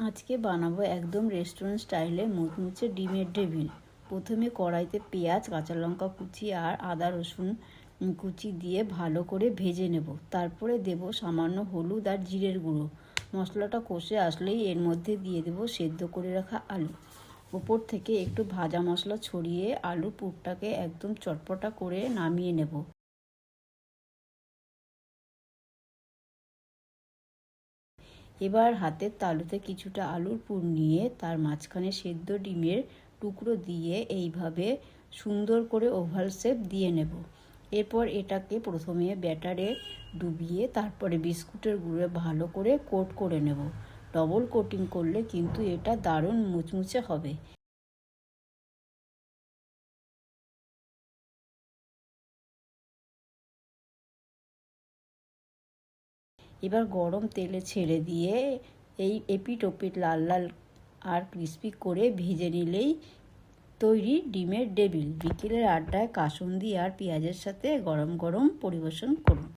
আজকে বানাবো একদম রেস্টুরেন্ট স্টাইলে মুচমুচে ডিমের ডেভিল। প্রথমে কড়াইতে পেঁয়াজ, কাঁচা লঙ্কা কুচি আর আদা রসুন কুচি দিয়ে ভালো করে ভেজে নেব। তারপরে দেব সামান্য হলুদ আর জিরের গুঁড়ো। মশলাটা কষে আসলেই এর মধ্যে দিয়ে দেব সেদ্ধ করে রাখা আলু। ওপর থেকে একটু ভাজা মশলা ছড়িয়ে আলুর পুরটাকে একদম চটপটা করে নামিয়ে নেব। এবার হাতের তালুতে কিছুটা আলুর পুর নিয়ে তার মাঝখানে সেদ্ধ ডিমের টুকরো দিয়ে এইভাবে সুন্দর করে ওভাল শেপ দিয়ে নেব। এরপর এটাকে প্রথমে ব্যাটারে ডুবিয়ে তারপরে বিস্কুটের গুঁড়ো ভালো করে কোট করে নেব। ডবল কোটিং করলে কিন্তু এটা দারুণ মুচমুচে হবে। এবার গরম তেলে ছেড়ে দিয়ে এই এপিট ওপিট লাল লাল আর ক্রিস্পি করে ভেজে নিলেই তৈরি ডিমের ডেভিল। বিকেলের আড্ডায় কাসুন্দি আর পেঁয়াজের সাথে গরম গরম পরিবেশন করুন।